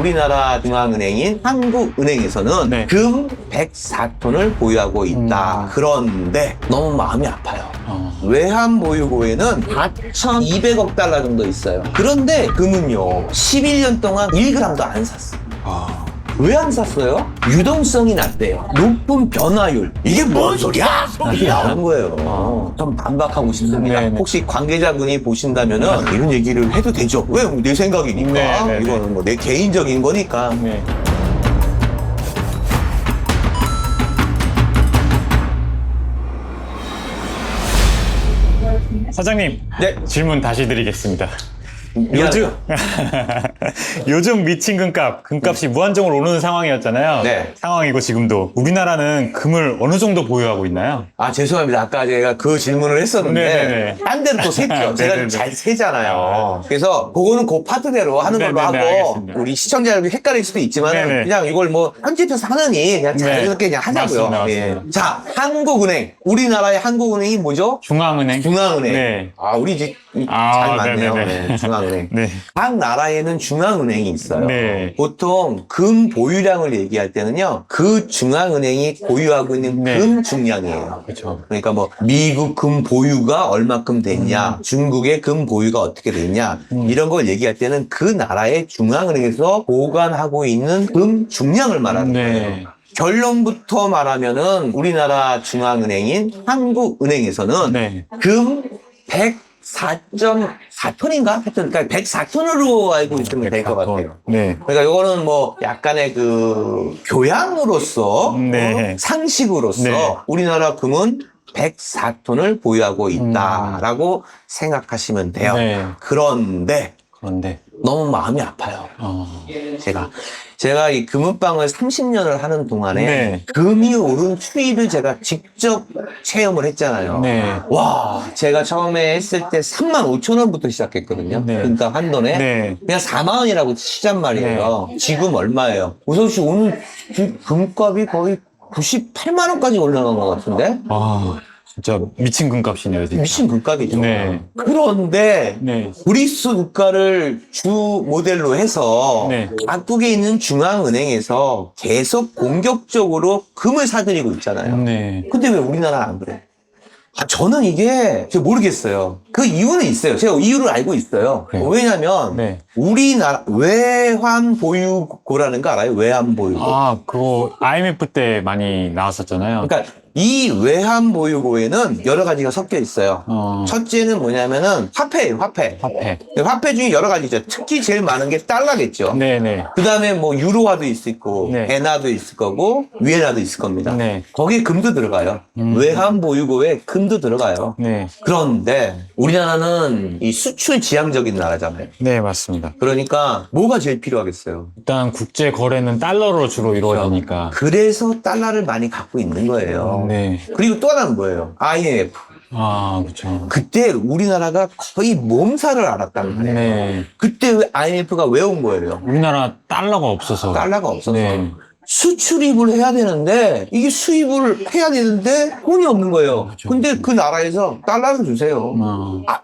우리나라 중앙은행인 한국은행에서는 네. 금 104톤을 보유하고 있다. 그런데 너무 마음이 아파요. 외환 보유고에는 4,200억 달러 정도 있어요. 그런데 금은요 11년 동안 1g도 안 샀어요. 왜 안 샀어요? 유동성이 낮대요. 높은 변화율. 이게 뭔 소리야? 이게 나오는 거예요. 좀 반박하고 싶습니다. 네네. 혹시 관계자분이 보신다면은 이런 얘기를 해도 되죠. 왜? 내 생각이니까. 네네네. 이거는 뭐 내 개인적인 거니까. 네. 사장님, 네. 질문 다시 드리겠습니다. 미안해요. 요즘 미친 금값이 무한정으로 오르는 상황이었잖아요. 네. 상황이고 지금도 우리나라는 금을 어느 정도 보유하고 있나요? 아, 죄송합니다. 아까 제가 그 질문을 했었는데, 네네네. 딴 데로 또 샜죠. 제가 네네네. 잘 세잖아요. 그래서 그거는 그 파트대로 하는 걸로 네네네, 하고, 알겠습니다. 우리 시청자 여러분 헷갈릴 수도 있지만, 네네. 그냥 이걸 뭐 편집해서 하느니, 그냥 자연스럽게 그냥 하자고요. 맞습니다, 예. 맞습니다. 자, 한국은행. 우리나라의 한국은행이 뭐죠? 중앙은행. 중앙은행. 네. 아, 우리 집 잘 아, 맞네요. 네네네. 네, 중앙은행. 네. 각 나라에는 중앙은행이 있어요. 네. 보통 금 보유량을 얘기할 때는요, 그 중앙은행이 보유하고 있는 네. 금 중량이에요. 그렇죠. 그러니까 뭐 미국 금 보유가 얼마큼 됐냐, 중국의 금 보유가 어떻게 됐냐, 이런 걸 얘기할 때는 그 나라의 중앙은행에서 보관하고 있는 금 중량을 말하는 네. 거예요. 결론부터 말하면은 우리나라 중앙은행인 한국은행에서는 네. 금 104.4톤인가? 하여튼, 그러니까 104톤으로 알고 있으면 될 것 같아요. 네. 그러니까 이거는 뭐 약간의 그 교양으로서, 네. 상식으로서 네. 우리나라 금은 104톤을 보유하고 있다라고 생각하시면 돼요. 네. 그런데 그런데. 너무 마음이 아파요. 제가 이 금은방을 30년을 하는 동안에 네. 금이 오른 추이를 제가 직접 체험을 했잖아요. 네. 와, 제가 처음에 했을 때 35,000원부터 시작했거든요. 네. 그러니까 한 돈에 네. 그냥 4만 원이라고 치잔 말이에요. 지금 얼마예요? 우선 씨 오늘 금값이 거의 98만 원까지 올라간 것 같은데? 아, 진짜 미친 금값이네요, 진짜. 미친 금값이죠. 네. 그런데 네. 브릭스 국가를 주 모델로 해서 네. 각국에 있는 중앙은행에서 계속 공격적으로 금을 사들이고 있잖아요. 네. 근데 왜 우리나라는 안 그래? 저는 이게 제가 모르겠어요. 그 이유는 있어요. 제가 이유를 알고 있어요. 그래요? 왜냐면 네. 우리나라 외환 보유고라는 거 알아요? 외환 보유고. 아, 그거 IMF 때 많이 나왔었잖아요. 그러니까 이 외환 보유고에는 여러 가지가 섞여 있어요. 첫째는 뭐냐면은 화폐예요, 화폐. 화폐. 화폐 중에 여러 가지죠. 특히 제일 많은 게 달러겠죠. 네네. 그 다음에 뭐 유로화도 있을 거고, 네. 엔화도 있을 거고, 위엔화도 있을 겁니다. 네. 거기에 금도 들어가요. 외환 보유고에 금도 들어가요. 네. 그런데 우리나라는 이 수출 지향적인 나라잖아요. 네, 맞습니다. 그러니까 뭐가 제일 필요하겠어요? 일단 국제 거래는 달러로 주로 이루어지니까. 그래서 달러를 많이 갖고 있는 거예요. 네. 그리고 또 하나는 뭐예요? IMF. 아, 그렇죠. 그때 우리나라가 거의 몸살을 앓았단 말이에요. 네. 그때 IMF가 왜 온 거예요? 우리나라 달러가 없어서. 달러가 없어서. 네. 수출입을 해야 되는데 이게 수입을 해야 되는데 돈이 없는 거예요. 그렇죠. 근데 그 나라에서 달러를 주세요.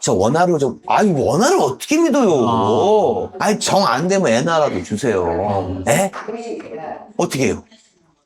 저 원화로 좀 아니 원화를 어떻게 믿어요? 아니 정 안 되면 엔화라도 주세요. 에? 어떻게 해요?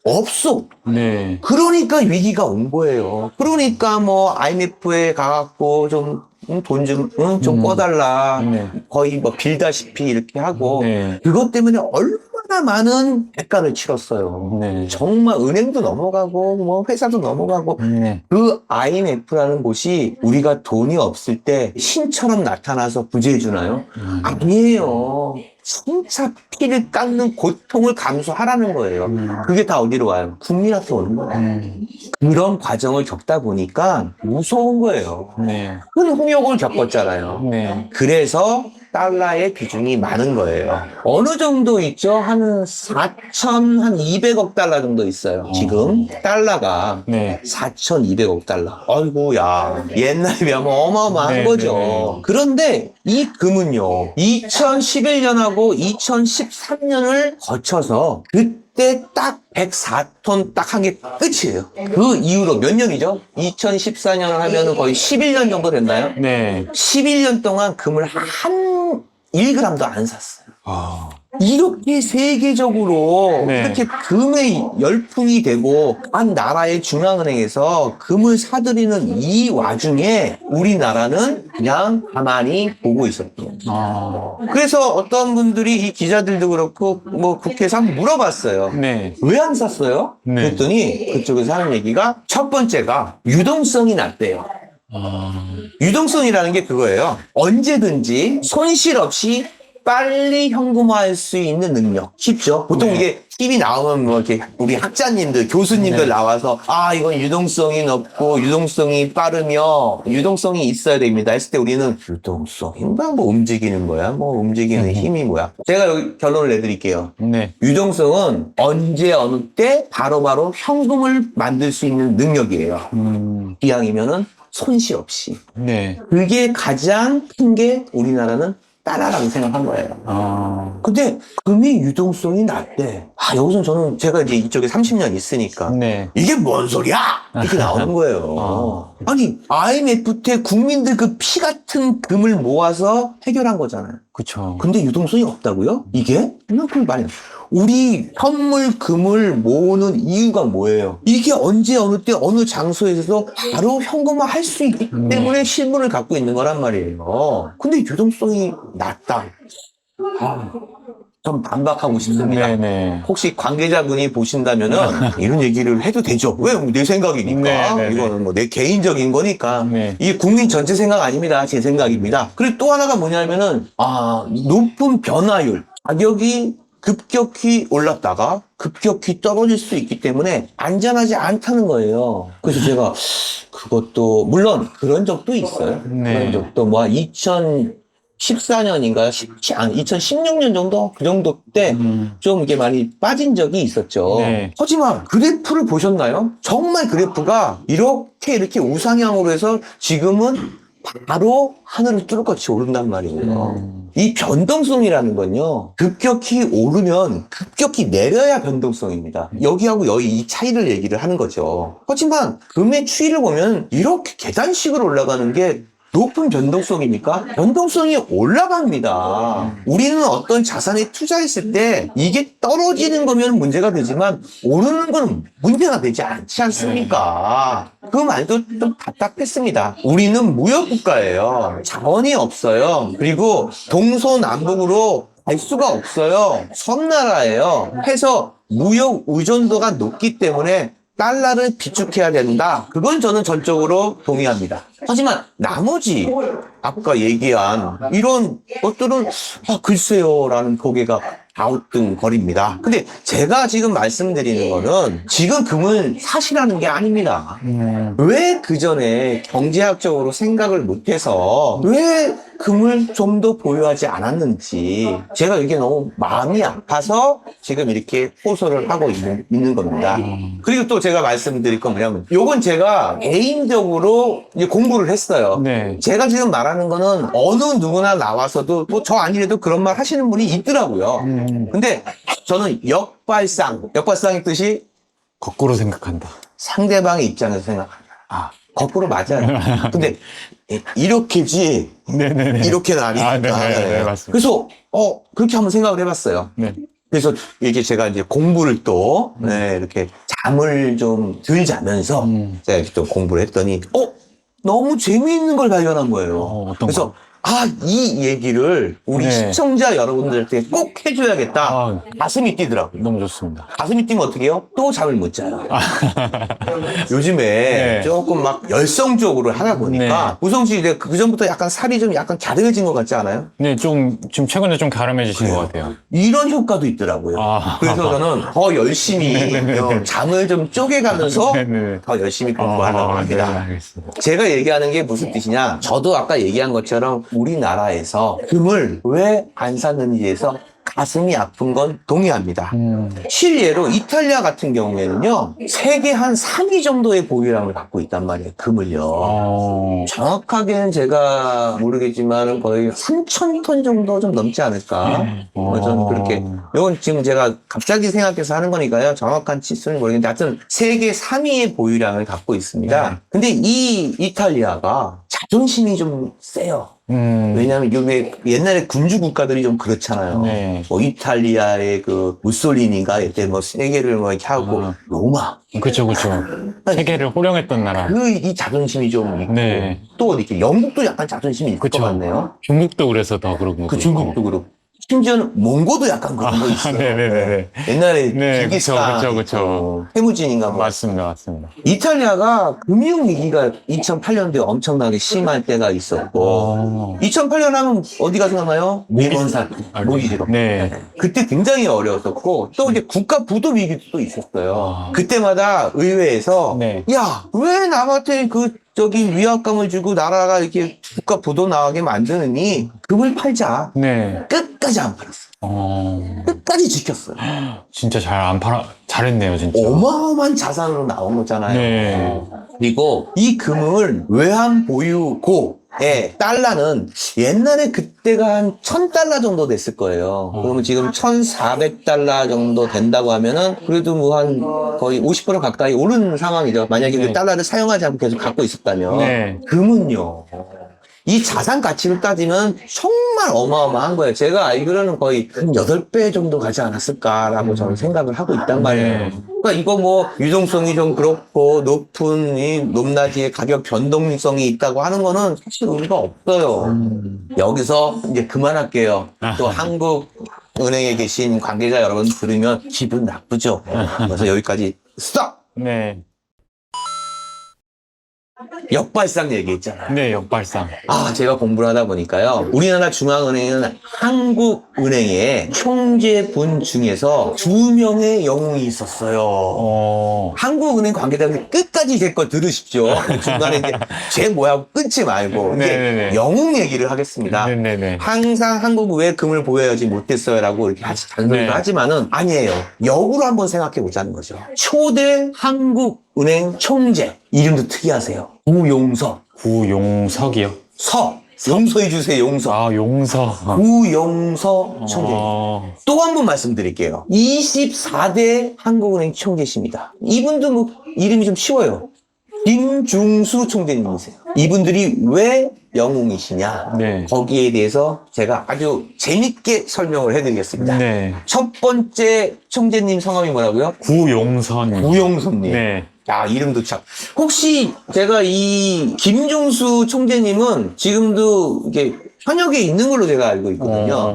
없어. 네. 그러니까 위기가 온 거예요. 그러니까 뭐 IMF에 가갖고 좀 돈 좀 꺼달라. 네. 거의 뭐 빌다시피 이렇게 하고 네. 그것 때문에 얼마나 많은 대가를 치렀어요. 네. 정말 은행도 넘어가고 뭐 회사도 넘어가고 네. 그 IMF라는 곳이 우리가 돈이 없을 때 신처럼 나타나서 구제해 주나요? 아니에요. 진짜 피를 깎는 고통을 감수하라는 거예요. 그게 다 어디로 와요? 국민한테 오는 거예요. 그런 과정을 겪다 보니까 무서운 거예요. 네. 큰 홍역을 겪었잖아요. 네. 그래서 달러의 비중이 많은 거예요. 어느 정도 있죠? 한 4,200억 달러 정도 있어요. 지금 달러가 네. 4,200억 달러. 아이고, 야. 옛날에 비하면 어마어마한 네, 거죠. 네. 그런데 이 금은요, 2011년하고 2013년을 거쳐서 그때 딱 104톤 딱 한 게 끝이에요. 그 이후로 몇 년이죠? 2014년을 하면 거의 11년 정도 됐나요? 네. 11년 동안 금을 한 1g도 안 샀어요. 아. 이렇게 세계적으로 네. 이렇게 금의 열풍이 되고 한 나라의 중앙은행에서 금을 사들이는 이 와중에 우리나라는 그냥 가만히 보고 있었죠. 그래서 어떤 분들이 이 기자들도 그렇고 뭐 국회에서 한번 물어봤어요. 네. 왜 안 샀어요? 네. 그랬더니 그쪽에서 하는 얘기가 첫 번째가 유동성이 낮대요. 유동성이라는 게 그거예요. 언제든지 손실 없이 빨리 현금화할 수 있는 능력. 쉽죠? 보통 네. 이게 TV 나오면 뭐 이렇게 우리 학자님들, 교수님들 네. 나와서 아, 이건 유동성이 높고 유동성이 빠르며 유동성이 있어야 됩니다. 했을 때 우리는 유동성이 뭐 움직이는 거야? 뭐 움직이는 힘이 뭐야? 제가 여기 결론을 내드릴게요. 네. 유동성은 언제 어느 때 바로바로 현금을 만들 수 있는 능력이에요. 이왕이면은 손실 없이. 네. 그게 가장 큰 게 우리나라는 따라라고 생각한 거예요. 근데 금이 유동성이 낮대. 아, 여기서 저는 제가 이제 이쪽에 30년 있으니까. 네. 이게 뭔 소리야? 이렇게 나오는 거예요. 아니, IMF 때 국민들 그 피 같은 금을 모아서 해결한 거잖아요. 그쵸. 근데 유동성이 없다고요? 이게? 그만큼 많이. 우리 현물 금을 모으는 이유가 뭐예요? 이게 언제 어느 때 어느 장소에서 바로 현금화 할 수 있기 때문에 실물을 갖고 있는 거란 말이에요. 근데 유동성이 낮다. 좀 반박하고 싶습니다. 네네. 혹시 관계자분이 보신다면은 이런 얘기를 해도 되죠. 왜? 내 생각이니까. 네네네. 이거는 뭐 내 개인적인 거니까. 네. 이게 국민 전체 생각 아닙니다. 제 생각입니다. 그리고 또 하나가 뭐냐면은, 높은 변화율. 가격이 급격히 올랐다가 급격히 떨어질 수 있기 때문에 안전하지 않다는 거예요. 그래서 제가 그것도, 물론 그런 적도 있어요. 네. 그런 적도 뭐 2014년인가 2016년 정도? 그 정도 때 좀 이게 많이 빠진 적이 있었죠. 네. 하지만 그래프를 보셨나요? 정말 그래프가 이렇게 우상향으로 해서 지금은 바로 하늘을 뚫을것이 오른단 말이에요. 이 변동성이라는 건요, 급격히 오르면 급격히 내려야 변동성입니다. 여기하고 여기 이 차이를 얘기를 하는 거죠. 하지만 금의 추이를 보면 이렇게 계단식으로 올라가는 게 높은 변동성이니까 변동성이 올라갑니다. 우리는 어떤 자산에 투자했을 때 이게 떨어지는 거면 문제가 되지만 오르는 건 문제가 되지 않지 않습니까? 그 말도 좀 답답했습니다. 우리는 무역국가예요. 자원이 없어요. 그리고 동서남북으로 갈 수가 없어요. 섬나라예요. 해서 무역 의존도가 높기 때문에 달러를 비축해야 된다. 그건 저는 전적으로 동의합니다. 하지만 나머지 아까 얘기한 이런 것들은 글쎄요라는 고개가 갸우뚱거립니다. 근데 제가 지금 말씀드리는 거는 지금 금을 사시라는 게 아닙니다. 왜 그전에 경제학적으로 생각을 못해서 왜 금을 좀 더 보유하지 않았는지 제가 이게 너무 마음이 아파서 지금 이렇게 호소를 하고 있는 겁니다. 그리고 또 제가 말씀드릴 건 뭐냐면 요건 제가 개인적으로 이제 공부를 했어요. 네. 제가 지금 말하는 거는 어느 누구나 나와서도 뭐 저 아니래도 그런 말 하시는 분이 있더라고요. 근데 저는 역발상의 뜻이 거꾸로 생각한다. 상대방의 입장에서 생각한다. 거꾸로 맞아요. 근데 이렇게지 네네네. 이렇게는 아니니까. 네, 맞습니다. 그래서 그렇게 한번 생각을 해봤어요. 네. 그래서 이게 제가 이제 공부를 또 이렇게 잠을 좀 덜 자면서 제가 이렇게 좀 공부를 했더니 너무 재미있는 걸 발견한 거예요. 어떤 그래서 거? 이 얘기를 우리 네. 시청자 여러분들한테 꼭 해줘야겠다. 아. 가슴이 뛰더라고요. 너무 좋습니다. 가슴이 뛰면 어떻게 해요? 또 잠을 못 자요. 요즘에 네. 조금 막 열성적으로 하다 보니까 우성 씨 그 전부터 약간 살이 좀 약간 갸름해진 것 같지 않아요? 네, 지금 최근에 좀 갸름해지신 것 같아요. 이런 효과도 있더라고요. 그래서 저는 더 열심히 잠을 좀 쪼개가면서 네네. 더 열심히 공부하려고 합니다. 네, 알겠습니다. 제가 얘기하는 게 무슨 뜻이냐? 저도 아까 얘기한 것처럼 우리나라에서 금을 왜 안 샀는지에서 가슴이 아픈 건 동의합니다. 실례로 이탈리아 같은 경우에는요, 세계 한 3위 정도의 보유량을 갖고 있단 말이에요, 금을요. 정확하게는 제가 모르겠지만 거의 3,000톤 정도 좀 넘지 않을까? 저는 그렇게, 이건 지금 제가 갑자기 생각해서 하는 거니까요, 정확한 치수는 모르겠는데, 하여튼 세계 3위의 보유량을 갖고 있습니다. 근데 이 이탈리아가 자존심이 좀 세요. 왜냐하면 요게 옛날에 군주 국가들이 좀 그렇잖아요. 네. 뭐 이탈리아의 그 무솔리니가 이때 뭐 세계를 뭐 이렇게 하고 로마 그쵸. 세계를 호령했던 나라. 이 자존심이 좀 있고 네. 또 이렇게 영국도 약간 자존심이 있을 것 그쵸. 같네요. 중국도 그래서 더 그런 거고. 그 중국도 그렇고 심지어는 몽고도 약간 그런 거 있어요. 네네네. 옛날에 네, 징기스칸 그쵸. 해무진인가 뭐 맞습니다. 이탈리아가 금융위기가 2008년도에 엄청나게 심할 때가 있었고 2008년 하면 어디가 생각나요? 일본 사태, 모기지로. 네. 그때 굉장히 어려웠었고 또 이제 국가 부도 위기도 또 있었어요. 그때마다 의회에서 네. 야, 왜 남한테 위압감을 주고 나라가 이렇게 국가 부도 나가게 만드느니 금을 팔자. 네. 끝까지 안 팔았어. 끝까지 지켰어요. 진짜 잘했네요, 진짜. 어마어마한 자산으로 나온 거잖아요. 네. 그리고 이 금을 외환 보유고의 달러는 옛날에 그때가 한 1000달러 정도 됐을 거예요. 그러면 지금 1400달러 정도 된다고 하면은 그래도 뭐 한 거의 50% 가까이 오른 상황이죠. 만약에 네. 그 달러를 사용하지 않고 계속 갖고 있었다면. 네. 금은요. 이 자산 가치를 따지면 정말 어마어마한 거예요. 제가 알기로는 거의 한 8배 정도 가지 않았을까라고 저는 생각을 하고 있단 말이에요. 네. 그러니까 이거 뭐 유동성이 좀 그렇고 높은 이 높낮이의 가격 변동성이 있다고 하는 거는 사실 의미가 없어요. 여기서 이제 그만할게요. 또 한국은행에 계신 관계자 여러분 들으면 기분 나쁘죠. 그래서 여기까지 스톱! 네. 역발상 얘기했잖아요. 네, 역발상. 제가 공부를 하다 보니까요. 우리나라 중앙은행은 한국은행의 총재분 중에서 2명의 영웅이 있었어요. 한국은행 관계자분들 끝까지 제 거 들으십시오. 중간에 이제 제 뭐하고 끊지 말고 이제 네네네. 영웅 얘기를 하겠습니다. 네네네. 항상 한국 왜 금을 보유하지 못했어요? 라고 이렇게 잔소리를 네. 하지만은 아니에요. 역으로 한번 생각해 보자는 거죠. 초대 한국은행 총재. 이름도 특이하세요. 구용서. 구용석이요? 용서해 주세요, 용서. 용서. 구용서 총재. 또 한 번 말씀드릴게요. 24대 한국은행 총재십니다. 이분도 뭐 이름이 좀 쉬워요. 김중수 총재님이세요. 이분들이 왜 영웅이시냐? 네. 거기에 대해서 제가 아주 재밌게 설명을 해드리겠습니다. 네. 첫 번째 총재님 성함이 뭐라고요? 구용선. 구용선님. 네. 야, 이름도 참. 혹시 제가 이 김종수 총재님은 지금도 이게 현역에 있는 걸로 제가 알고 있거든요.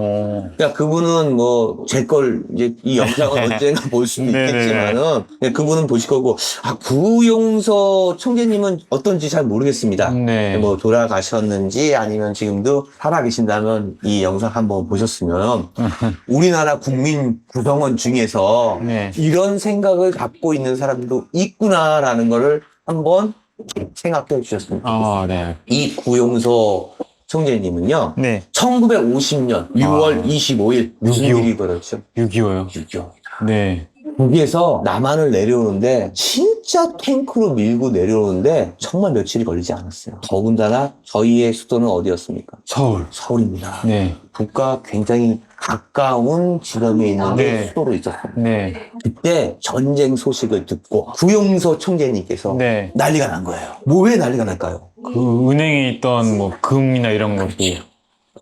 그러니까 그분은 뭐 제 걸 이제 이 영상을 언젠가 볼 수도 있겠지만은 그분은 보실 거고 구용서 총재님은 어떤지 잘 모르겠습니다. 네. 뭐 돌아가셨는지 아니면 지금도 살아계신다면 이 영상 한번 보셨으면 우리나라 국민 구성원 중에서 네. 이런 생각을 갖고 있는 사람도 있구나라는 거를 한번 생각해 주셨으면 좋겠습니다. 네. 이 구용서 총재님은요. 네. 1950년 6월 25일 무슨 6.25. 일이 벌어졌죠? 6.25요. 6.25입니다. 네. 거기에서 남한을 내려오는데 진짜 탱크로 밀고 내려오는데 정말 며칠이 걸리지 않았어요. 더군다나 저희의 수도는 어디였습니까? 서울. 서울입니다. 네. 북과 굉장히 가까운 지점에 있는데 네. 수도로 있었습니다. 네. 그때 전쟁 소식을 듣고 구용서 총재님께서 네. 난리가 난 거예요. 뭐 왜 난리가 날까요? 그 은행에 있던 뭐 금이나 이런 것도.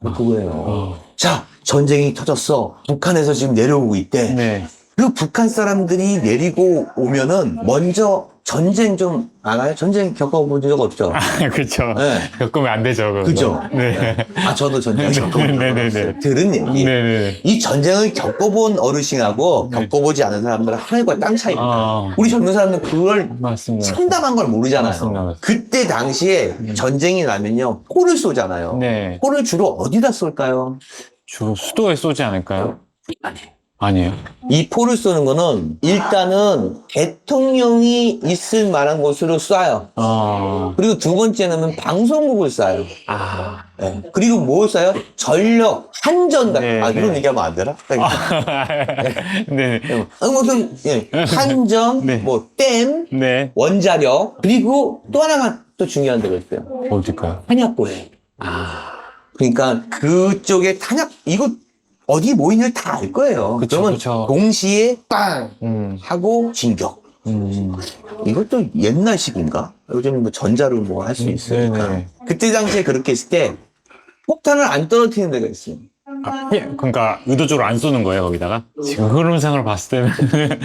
그거예요. 자, 전쟁이 터졌어. 북한에서 지금 내려오고 있대. 네. 그 북한 사람들이 내리고 오면은 먼저 전쟁 좀 알아요? 전쟁 겪어본 적 없죠? 그렇죠. 네. 겪으면 안 되죠. 그거. 그죠? 네. 저도 전쟁 겪어본 적 네네네. 없어요. 들은 얘기. 네네. 이 전쟁을 겪어본 어르신하고 네. 겪어보지 않은 사람들은 하늘과 땅 차이입니다. 우리 젊은 사람들은 그걸 맞습니다. 참담한 걸 모르잖아요. 맞습니다. 그때 당시에 전쟁이 나면요, 포를 쏘잖아요. 네. 포를 주로 어디다 쏠까요? 주로 수도에 쏘지 않을까요? 아니에요. 아니에요. 이 포를 쏘는 거는 일단은 대통령이 있을 만한 곳으로 쏴요. 그리고 두 번째는 방송국을 쏴요. 네. 그리고 뭘 쏴요? 전력, 한전 같은. 네, 이런 네. 얘기하면 안 되나? 네. 무슨 한전, 네. 뭐 댐, 네. 원자력, 그리고 또 하나가 또 중요한 데가 있어요. 어딜까요? 탄약고에. 그러니까 그쪽에 탄약, 이거 어디 뭐 있는지 다 알 거예요. 그쵸, 그러면 그쵸. 동시에 빵 하고 진격. 이것도 옛날식인가? 요즘 뭐 전자로 뭐 할 수 있으니까. 네네. 그때 당시에 그렇게 했을 때 폭탄을 안 떨어뜨리는 데가 있어요. 그러니까 의도적으로 안 쏘는 거예요, 거기다가? 지금 흐름상을 봤을 때는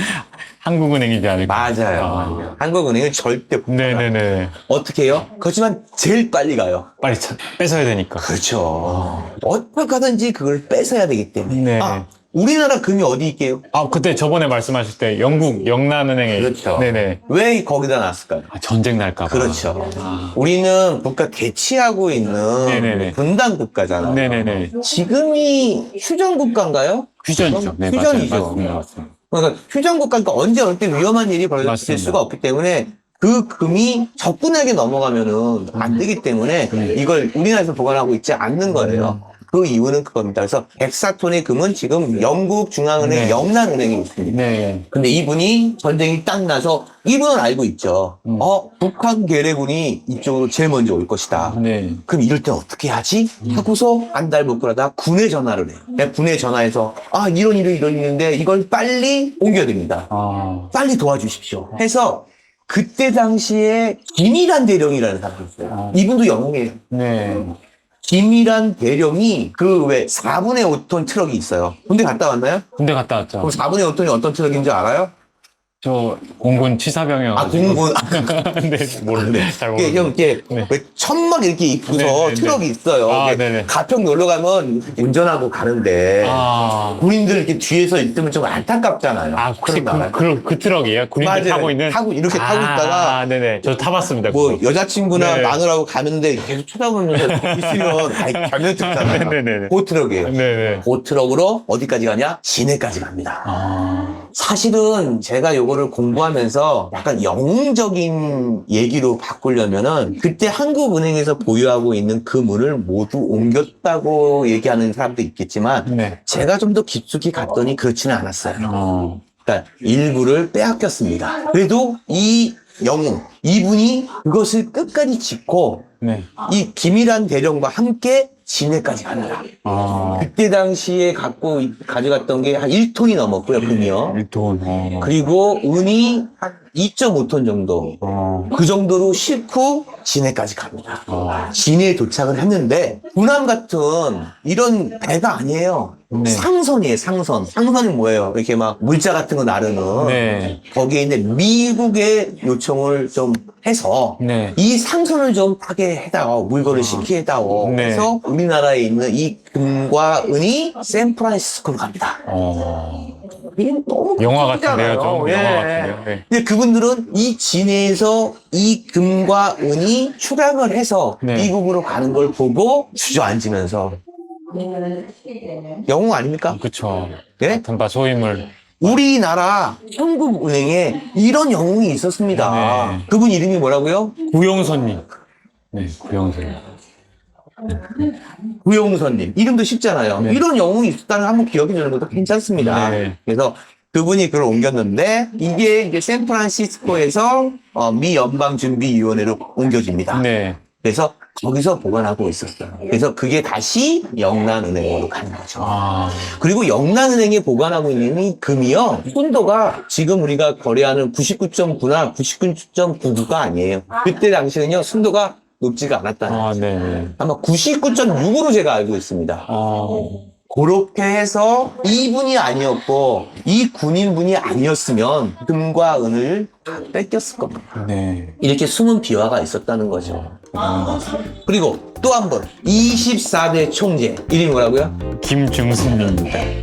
한국은행이지 않을까. 맞아요. 한국은행은 절대 못 가요. 네네네. 어떻게 해요? 그렇지만 제일 빨리 가요. 빨리 뺏어야 되니까. 그렇죠. 어떻게 하든지 그걸 뺏어야 되기 때문에. 네. 우리나라 금이 어디 있게요? 그때 저번에 말씀하실 때 영국 영란은행에. 그렇죠. 네네. 왜 거기다 놨을까요? 전쟁 날까봐. 그렇죠. 우리는 국가 대치하고 있는 네네네. 분단 국가잖아요. 네네네. 지금이 휴전 국가인가요? 휴전이죠. 네, 휴전이죠. 맞습니다. 그러니까 휴전 국가니까 언제 어느 때 위험한 일이 벌어질 맞습니다. 수가 없기 때문에 그 금이 적군에게 넘어가면은 안 되기 때문에 이걸 우리나라에서 보관하고 있지 않는 거예요. 그 이유는 그겁니다. 그래서 104톤의 금은 지금 영국 중앙은행 네. 영란은행에 있습니다. 네. 근데 이분이 전쟁이 딱 나서 이분은 알고 있죠. 북한 괴뢰군이 이쪽으로 제일 먼저 올 것이다. 네. 그럼 이럴 때 어떻게 하지? 하고서 한 달 못 그러다 군에 전화를 해요. 군에 전화해서 이런 일이 있는데 이걸 빨리 옮겨야 됩니다. 빨리 도와주십시오. 해서 그때 당시에 김일한 대령이라는 사람이 있어요. 이분도 영웅이에요. 네. 김일한 대령이 그 왜 4분의 5톤 트럭이 있어요. 군대 갔다 왔나요? 군대 갔다 왔죠. 그럼 4분의 5톤이 어떤 트럭인지 알아요? 저 공군 치사병이어가지고. 공군. 네, 모르네. 잘 모르네. 이게 네. 왜 천막 이렇게 입고서 네. 트럭이 있어요. 이게 네네. 가평 놀러 가면 운전하고 가는데 군인들 이렇게 뒤에서 있으면 좀 안타깝잖아요. 혹시 그런 거 알아요? 그 트럭이에요? 군인들 맞아요. 타고 있는? 타고 이렇게 타고 있다가 네네. 저 타봤습니다. 뭐 그거. 여자친구나 네. 마누라하고 가는데 계속 쳐다보면서 있으면 결면 듣잖아요. 네네네. 그 트럭이에요. 네네. 그 트럭으로 어디까지 가냐? 시내까지 갑니다. 사실은 제가 요거를 공부하면서 약간 영웅적인 얘기로 바꾸려면은 그때 한국은행에서 보유하고 있는 금을 모두 옮겼다고 얘기하는 사람도 있겠지만 네. 제가 좀 더 깊숙이 갔더니 그렇지는 않았어요. 그러니까 일부를 빼앗겼습니다. 그래도 이 영웅, 이분이 그것을 끝까지 짚고 네. 이 김일한 대령과 함께 진해까지 갑니다. 그때 당시에 가져갔던 게 한 1톤이 넘었고요, 금이요. 1톤. 그리고 은이 한 2.5톤 정도. 그 정도로 싣고 진해까지 갑니다. 진해에 도착을 했는데 군함 같은 이런 배가 아니에요. 네. 상선이에요, 상선. 상선이 뭐예요? 이렇게 막 물자 같은 거 나르는. 네. 거기에 이제 미국의 요청을 좀 해서 네. 이 상선을 좀 타게 해다오, 물건을 싣게 해다오. 네. 그래서 우리나라에 있는 이 금과 은이 샌프란시스코로 갑니다. 이게 너무 영화 크잖아요. 같은데요, 좀. 예. 영화 같은데요. 네. 근데 그분들은 이 진해에서 이 금과 은이 추락을 해서 네. 미국으로 가는 걸 보고 주저앉으면서 영웅 아닙니까? 그쵸. 예? 같은 바 소임을. 우리나라 한국은행에 이런 영웅이 있었습니다. 네. 그분 이름이 뭐라고요? 구용선님. 네, 구용선님. 구용선님. 이름도 쉽잖아요. 네. 이런 영웅이 있었다는 걸 한번 기억해 주는 것도 괜찮습니다. 네. 그래서 그분이 그걸 옮겼는데 이게 이제 샌프란시스코에서 미 연방준비위원회로 옮겨집니다. 네. 그래서 거기서 보관하고 있었어요. 그래서 그게 다시 영란은행으로 가는 거죠. 그리고 영란은행에 보관하고 있는 이 금이요, 순도가 지금 우리가 거래하는 99.9나 99.99가 아니에요. 그때 당시는요, 순도가 높지가 않았다는 네. 아마 99.6으로 제가 알고 있습니다. 그렇게 해서 이분이 아니었고 이 군인분이 아니었으면 금과 은을 다 뺏겼을 겁니다. 네. 이렇게 숨은 비화가 있었다는 거죠. 그리고 또 한 번 24대 총재 이름이 뭐라고요? 김중순님입니다. 네.